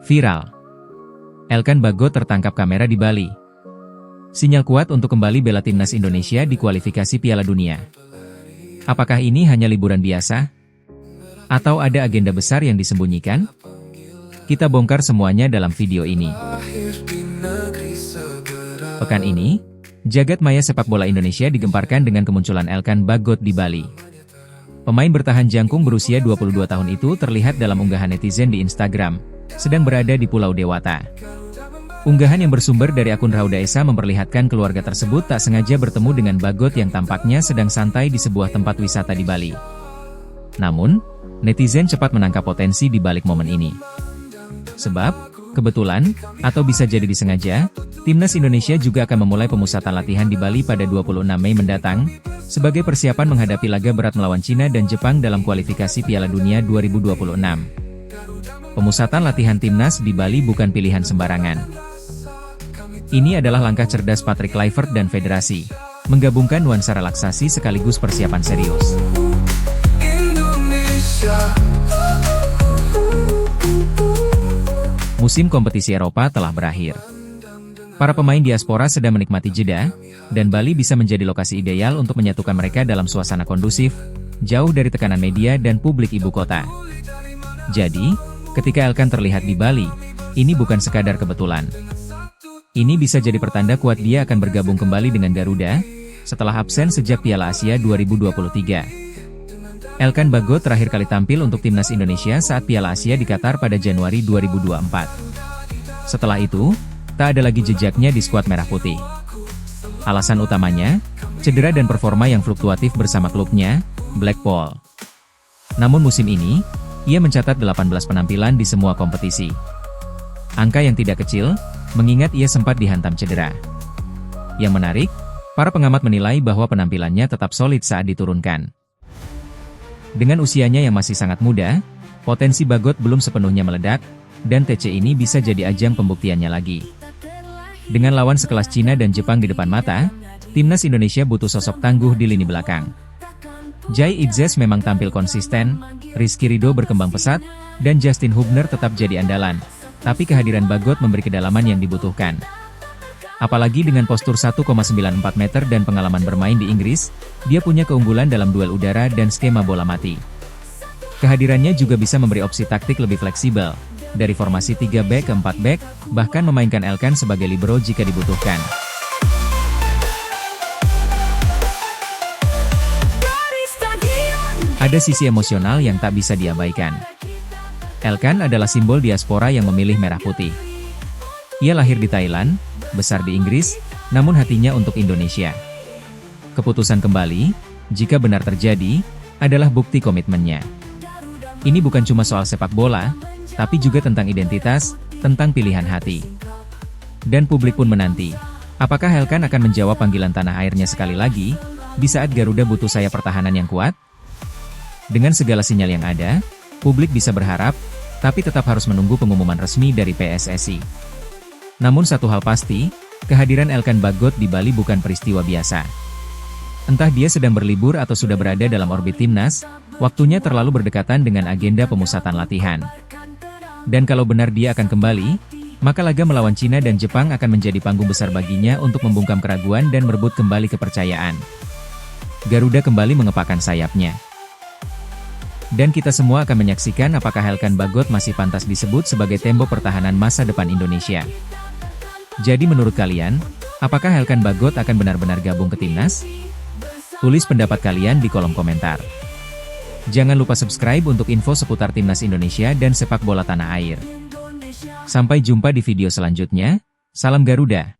Viral. Elkan Bagot tertangkap kamera di Bali. Sinyal kuat untuk kembali bela timnas Indonesia di kualifikasi Piala Dunia. Apakah ini hanya liburan biasa? Atau ada agenda besar yang disembunyikan? Kita bongkar semuanya dalam video ini. Pekan ini, jagat maya sepak bola Indonesia digemparkan dengan kemunculan Elkan Bagot di Bali. Pemain bertahan jangkung berusia 22 tahun itu terlihat dalam unggahan netizen di Instagram, sedang berada di Pulau Dewata. Unggahan yang bersumber dari akun Rauda Esa memperlihatkan keluarga tersebut tak sengaja bertemu dengan Bagot yang tampaknya sedang santai di sebuah tempat wisata di Bali. Namun, netizen cepat menangkap potensi di balik momen ini. Sebab, kebetulan, atau bisa jadi disengaja, timnas Indonesia juga akan memulai pemusatan latihan di Bali pada 26 Mei mendatang, sebagai persiapan menghadapi laga berat melawan Cina dan Jepang dalam kualifikasi Piala Dunia 2026. Pemusatan latihan timnas di Bali bukan pilihan sembarangan. Ini adalah langkah cerdas Patrick Kluivert dan federasi, menggabungkan nuansa relaksasi sekaligus persiapan serius. Musim kompetisi Eropa telah berakhir. Para pemain diaspora sedang menikmati jeda, dan Bali bisa menjadi lokasi ideal untuk menyatukan mereka dalam suasana kondusif, jauh dari tekanan media dan publik ibu kota. Jadi, ketika Elkan terlihat di Bali, ini bukan sekadar kebetulan. Ini bisa jadi pertanda kuat dia akan bergabung kembali dengan Garuda, setelah absen sejak Piala Asia 2023. Elkan Bagot terakhir kali tampil untuk timnas Indonesia saat Piala Asia di Qatar pada Januari 2024. Setelah itu, tak ada lagi jejaknya di skuad Merah Putih. Alasan utamanya, cedera dan performa yang fluktuatif bersama klubnya, Blackpool. Namun musim ini, ia mencatat 18 penampilan di semua kompetisi. Angka yang tidak kecil, mengingat ia sempat dihantam cedera. Yang menarik, para pengamat menilai bahwa penampilannya tetap solid saat diturunkan. Dengan usianya yang masih sangat muda, potensi Bagot belum sepenuhnya meledak, dan TC ini bisa jadi ajang pembuktiannya lagi. Dengan lawan sekelas Cina dan Jepang di depan mata, timnas Indonesia butuh sosok tangguh di lini belakang. Jai Idzes memang tampil konsisten, Rizky Ridho berkembang pesat, dan Justin Hubner tetap jadi andalan. Tapi kehadiran Bagot memberi kedalaman yang dibutuhkan. Apalagi dengan postur 1,94 meter dan pengalaman bermain di Inggris, dia punya keunggulan dalam duel udara dan skema bola mati. Kehadirannya juga bisa memberi opsi taktik lebih fleksibel, dari formasi 3 back ke 4 back, bahkan memainkan Elkan sebagai libero jika dibutuhkan. Ada sisi emosional yang tak bisa diabaikan. Elkan adalah simbol diaspora yang memilih merah putih. Ia lahir di Thailand, besar di Inggris, namun hatinya untuk Indonesia. Keputusan kembali, jika benar terjadi, adalah bukti komitmennya. Ini bukan cuma soal sepak bola, tapi juga tentang identitas, tentang pilihan hati. Dan publik pun menanti, apakah Elkan akan menjawab panggilan tanah airnya sekali lagi, di saat Garuda butuh sayap pertahanan yang kuat? Dengan segala sinyal yang ada, publik bisa berharap, tapi tetap harus menunggu pengumuman resmi dari PSSI. Namun satu hal pasti, kehadiran Elkan Bagot di Bali bukan peristiwa biasa. Entah dia sedang berlibur atau sudah berada dalam orbit timnas, waktunya terlalu berdekatan dengan agenda pemusatan latihan. Dan kalau benar dia akan kembali, maka laga melawan Cina dan Jepang akan menjadi panggung besar baginya untuk membungkam keraguan dan merebut kembali kepercayaan. Garuda kembali mengepakkan sayapnya. Dan kita semua akan menyaksikan apakah Elkan Bagot masih pantas disebut sebagai tembok pertahanan masa depan Indonesia. Jadi menurut kalian, apakah Elkan Bagot akan benar-benar gabung ke timnas? Tulis pendapat kalian di kolom komentar. Jangan lupa subscribe untuk info seputar timnas Indonesia dan sepak bola tanah air. Sampai jumpa di video selanjutnya, salam Garuda.